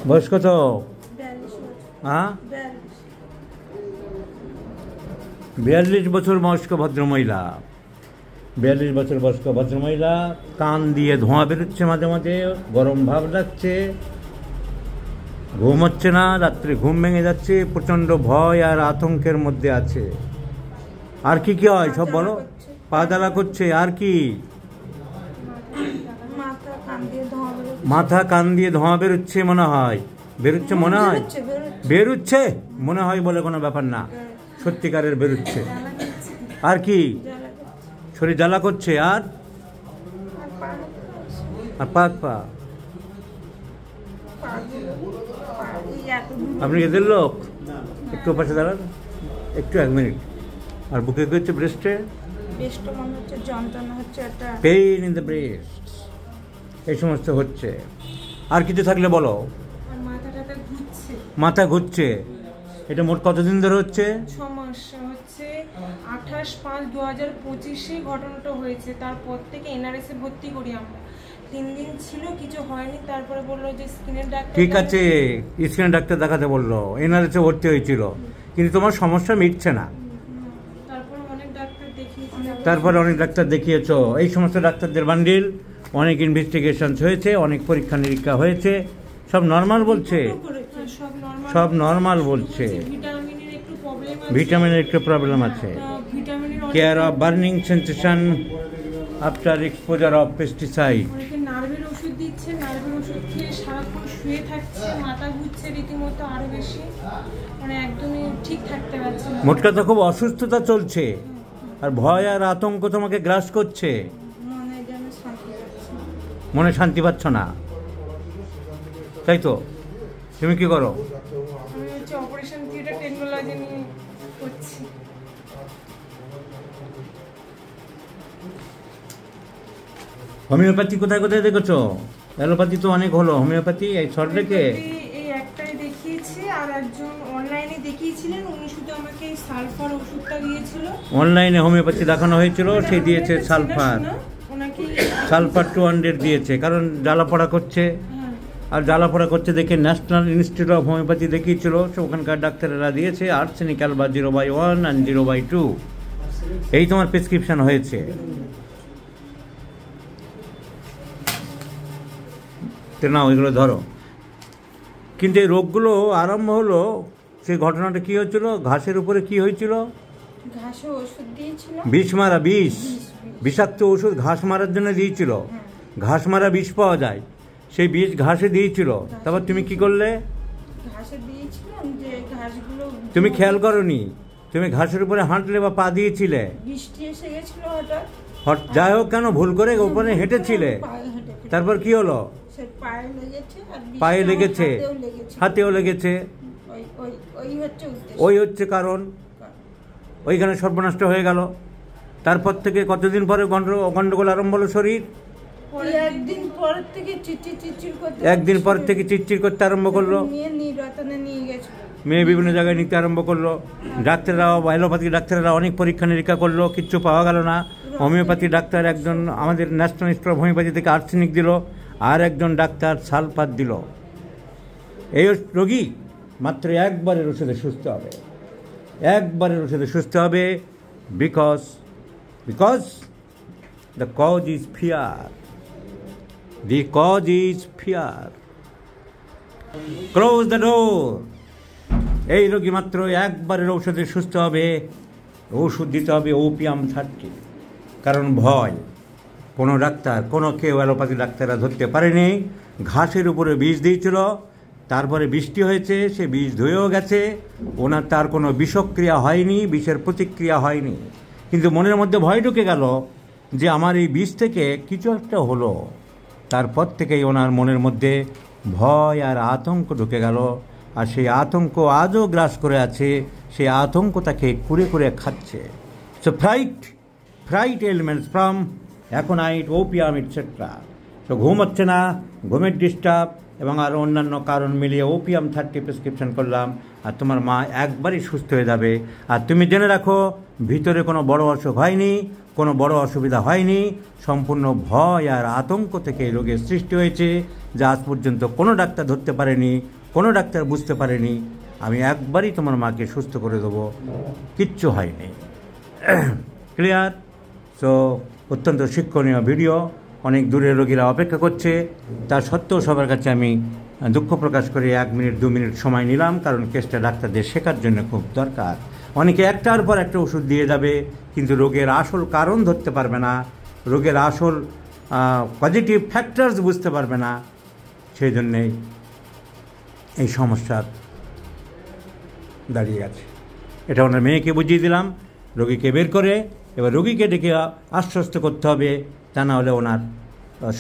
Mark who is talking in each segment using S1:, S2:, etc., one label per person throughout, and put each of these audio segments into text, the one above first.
S1: বয়স কত? হ্যাঁ, 42 বছর বয়স্ক ভদ্রমহিলা। 42 বছর বয়স্ক ভদ্রমহিলা, কান দিয়ে ধোঁয়া বেরোচ্ছে, মাঝে মাঝে গরম ভাব লাগছে, ঘুম হচ্ছে না, রাত্রে ঘুম ভেঙে যাচ্ছে, প্রচণ্ড ভয় আর আতঙ্কের মধ্যে আছে। আর কি কি হয় সব বলো? পা জ্বালা করছে, আর কি? মাথা কান দিয়ে ধোঁয়া বেরোচ্ছে মনে হয়, বেরোচ্ছে মনে হয়, বেরোচ্ছে মনে হয় বলে কোনো ব্যাপার না, সত্যিকারের বেরোচ্ছে। আর কি? শরীর জ্বালা করছে, আর পা আপনি এদের লোক? একটু পাশে দাঁড়ান, একটু 1 মিনিট। আর বুকে কি হচ্ছে? ব্রেস্টে পেইন ইন দ্য ব্রেস্ট, এই সমস্ত হচ্ছে। আর কিছু থাকলে বলো। মাথা ঘুরছে, এটা মোট কতদিন ধরে হচ্ছে?
S2: 6 মাস হচ্ছে। 28/5/2025 ঘটনাটা হয়েছে। তারপর থেকে এনআরএসে ভর্তি করি আমরা। 3 দিন ছিল, কিছু হয়নি। তারপরে বললো যে স্কিনের ডাক্তার।
S1: ঠিক আছে, স্কিনের ডাক্তার দেখাতে বললো, এনআরএসে ভর্তি হয়েছিল, কিন্তু তোমার সমস্যা মিটছে না। তারপরে অনেক ডাক্তার দেখিয়েছো, এই সমস্ত ডাক্তারদের বান্ডিল, অনেক ইনভেস্টিগেশন হয়েছে, অনেক পরীক্ষা নিরীক্ষা হয়েছে, সব নর্মাল বলছে, সব নর্মাল বলছে। ভিটামিনের একটু প্রবলেম আছে। Care of burning sensation after exposure of pesticide.
S2: নার্ভের ওষুধ দিচ্ছে, নার্ভের ওষুধ খেয়ে সারাক্ষণ শুয়ে থাকছে, মাথা ঘুরছে রীতিমতো আরো বেশি, মানে একদমই ঠিক থাকতে পারছে না।
S1: মোট কথা খুব অসুস্থতা চলছে, আর ভয় আর আতঙ্ক তোমাকে গ্রাস করছে, মনে শান্তি পাচ্ছ না, তাই তো? তুমি কি করো?
S2: আমি হচ্ছে অপারেশন থিয়েটার টেকনোলজি নিয়ে করছি।
S1: হোমিওপ্যাথি কোথায় কোথায় দেখেছো? অ্যালোপ্যাথি তো অনেক হলো, হোমিওপ্যাথি এই শর্ট রেখে
S2: এই একটাই দেখিয়েছি, আর একজন অনলাইনে দেখিয়েছিলেন, উনি শুধু আমাকে সালফার ওষুধটা দিয়েছিল।
S1: অনলাইনে হোমিওপ্যাথি দেখানো হয়েছিল, সে দিয়েছে সালফার, সালফার 200 দিয়েছে, কারণ জ্বালাপড়া করছে। আর জ্বালাপড়া করছে দেখে ন্যাশনাল ইনস্টিটিউট অফ হোমিওপ্যাথি দেখিয়েছিল, ওখানকার ডাক্তারেরা দিয়েছে আর্সেনিক অ্যালবা 0/1 আর 0/2, এই তোমার প্রেসক্রিপশন হয়েছে। নাও এগুলো ধরো। কিন্তু এই রোগগুলো আরম্ভ হলো, সেই ঘটনাটা কি হয়েছিল? ঘাসের উপরে কি হয়েছিল? বিষ মারা, বিষাক্ত ওষুধ ঘাস মারার জন্য দিয়েছিল। ঘাস মারা বিষ পাওয়া যায়, সেই বিষ ঘাসে দিয়েছিল। তারপর তুমি কি করলে? তুমি খেয়াল করনি, তুমি ঘাসের উপরে হাঁটলে বা পা দিয়েছিলে, যাই হোক কেন ভুল করে ওপরে হেঁটেছিলে, তারপর কি হলো? পায়ে লেগেছে, হাতেও লেগেছে, ওই হচ্ছে কারণ, ওইখানে সর্বনষ্ট হয়ে গেল। তারপর থেকে কতদিন পরে গন্ডগোল আরম্ভ হলো শরীর? একদিন পর থেকে চিটচির করতে আরম্ভ করলো, মেয়ে বিভিন্ন জায়গায় নিতে আরম্ভ করলো। ডাক্তাররাও, অ্যালোপ্যাথি ডাক্তাররা অনেক পরীক্ষা নিরীক্ষা করলো, কিচ্ছু পাওয়া গেল না। হোমিওপ্যাথি ডাক্তার একজন আমাদের ন্যাশনাল ইনস্টিটিউট অফ হোমিওপ্যাথি থেকে আর্সেনিক দিল, আর একজন ডাক্তার সালফার দিল। এই রোগী মাত্র একবারের ওষুধে সুস্থ হবে, একবারের ওষুধে সুস্থ হবে, because the cause is fear. The cause is fear. Close the door. এই রোগী মাত্র একবারের ঔষধে সুস্থ হবে, ওষুধ দিতে হবে ওপিয়াম 30, কারণ ভয়। কোনো ডাক্তার, কেউ অ্যালোপ্যাথি ডাক্তাররা ধরতে পারেনি। ঘাসের উপরে বিষ দিয়েছিল, তারপরে বৃষ্টি হয়েছে, সে বিষ ধুয়েও গেছে, ওনার তার কোনো বিষক্রিয়া হয়নি, বিষের প্রতিক্রিয়া হয়নি, কিন্তু মনের মধ্যে ভয় ঢুকে গেল যে আমার এই বিষ থেকে কিছু একটা হলো। তারপর থেকেই ওনার মনের মধ্যে ভয় আর আতঙ্ক ঢুকে গেল, আর সেই আতঙ্ক আজও গ্রাস করে আছে, সেই আতঙ্ক তাকে কুরে কুরে খাচ্ছে। So fruit elements from aconite, opium etcetera. তো ঘুম হচ্ছে না, ঘুমের ডিস্টার্ব এবং আরও অন্যান্য কারণ মিলিয়ে ওপিয়াম 30 প্রেসক্রিপশন করলাম। আর তোমার মা একবারই সুস্থ হয়ে যাবে। আর তুমি জেনে রাখো, ভিতরে কোনো বড় অসুখ হয়নি, কোনো বড় অসুবিধা হয়নি, সম্পূর্ণ ভয় আর আতঙ্ক থেকে এই রোগের সৃষ্টি হয়েছে, যা আজ পর্যন্ত কোনো ডাক্তার ধরতে পারেনি, কোনো ডাক্তার বুঝতে পারেনি। আমি একবারই তোমার মাকে সুস্থ করে দেবো, কিচ্ছু হয়নি। ক্লিয়ার? সো অত্যন্ত শিক্ষণীয় ভিডিও, অনেক দূরের রোগীরা অপেক্ষা করছে। তা সত্ত্বেও সবার কাছে আমি দুঃখ প্রকাশ করে 1 মিনিট 2 মিনিট সময় নিলাম, কারণ কেসটা ডাক্তারদের শেখার জন্য খুব দরকার। অনেকে একটার পর একটা ওষুধ দিয়ে যাবে, কিন্তু রোগের আসল কারণ ধরতে পারবে না, রোগের আসল পজিটিভ ফ্যাক্টরস বুঝতে পারবে না। সেই জন্যেই এই সমস্যা দাঁড়িয়ে আছে। এটা ওনার মেয়েকে বুঝিয়ে দিলাম, রোগীকে বের করে। এবার রোগীকে ডেকে আশ্বস্ত করতে হবে, তা না হলে ওনার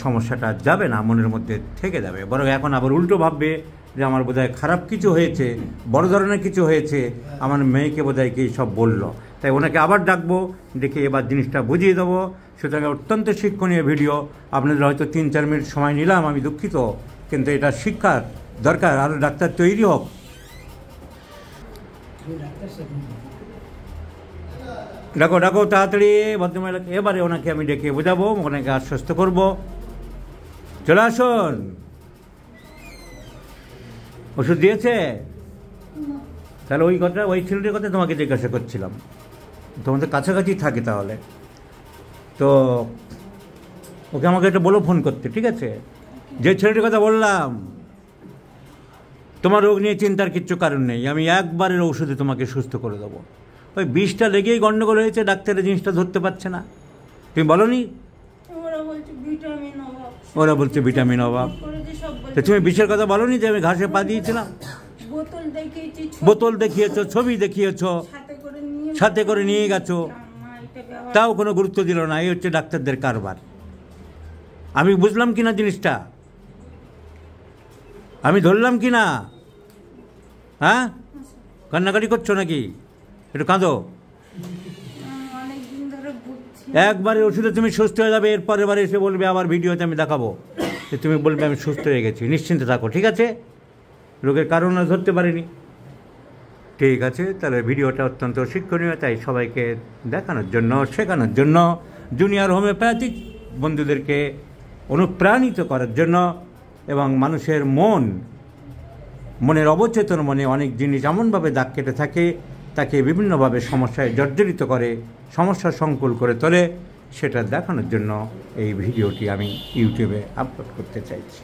S1: সমস্যাটা যাবে না, মনের মধ্যে থেকে যাবে। বরং এখন আবার উল্টো ভাববে যে আমার বোধহয় খারাপ কিছু হয়েছে, বড় ধরনের কিছু হয়েছে, আমার মেয়েকে বোধহয় কি সব বলল। তাই ওনাকে আবার ডাকবো, ডেকে এবার জিনিসটা বুঝিয়ে দেবো। সুতরাং অত্যন্ত শিক্ষণীয় ভিডিও। আপনাদের হয়তো 3-4 মিনিট সময় নিলাম, আমি দুঃখিত, কিন্তু এটা শিক্ষার দরকার। আরও ডাক্তার তৈরি হোক। ডাকো ডাকো তাড়াতাড়ি ভদ্রমহিলাকে। এবারে ওনাকে আমি ডেকে বোঝাবো, ওনাকে আশ্বস্ত করব। চলে আসুন। ওষুধ দিয়েছে? তাহলে ওই ছেলেটির কথা তোমাকে জিজ্ঞাসা করছিলাম, তোমাদের কাছাকাছি থাকে তাহলে তো ওকে আমাকে একটা বলো ফোন করতে, ঠিক আছে? যে ছেলেটির কথা বললাম, তোমার রোগ নিয়ে চিন্তার কিচ্ছু কারণ নেই, আমি একবারের ঔষধে তোমাকে সুস্থ করে দেবো। ওই 20টা লেগেই গণ্ডগোল হয়েছে, ডাক্তারের জিনিসটা ধরতে পারছে না। তুমি বলনি? ওরা বলছে ভিটামিন অভাব। তুমি বিষের কথা বলনি যে আমি ঘাসে পা দিয়েছিলাম? বোতল দেখিয়েছো, ছবি দেখিয়েছো, সাথে করে নিয়ে গেছো, তাও কোনো গুরুত্ব দিল না। এই হচ্ছে ডাক্তারদের কারবার। আমি বুঝলাম কিনা জিনিসটা, আমি ধরলাম কিনা? হ্যাঁ, কান্নাকাটি করছো নাকি? একটু কাঁদো। একবারে ওষুধে তুমি সুস্থ হয়ে যাবে, এরপরের বারে এসে বলবে, আবার ভিডিওতে আমি দেখাবো যে তুমি বলবে আমি সুস্থ হয়ে গেছি। নিশ্চিন্তে থাকো, ঠিক আছে? রোগের কারণ ধরতে পারিনি। ঠিক আছে, তাহলে ভিডিওটা অত্যন্ত শিক্ষণীয়, তাই সবাইকে দেখানোর জন্য, শেখানোর জন্য, জুনিয়র হোমিওপ্যাথিক বন্ধুদেরকে অনুপ্রাণিত করার জন্য, এবং মানুষের মনের অবচেতন মনে অনেক জিনিস এমনভাবে দাগ কেটে থাকে, তাকে বিভিন্নভাবে সমস্যায় জর্জরিত করে, সমস্যা সংকুল করে তোলে, সেটা দেখানোর জন্য এই ভিডিওটি আমি ইউটিউবে আপলোড করতে চাইছি।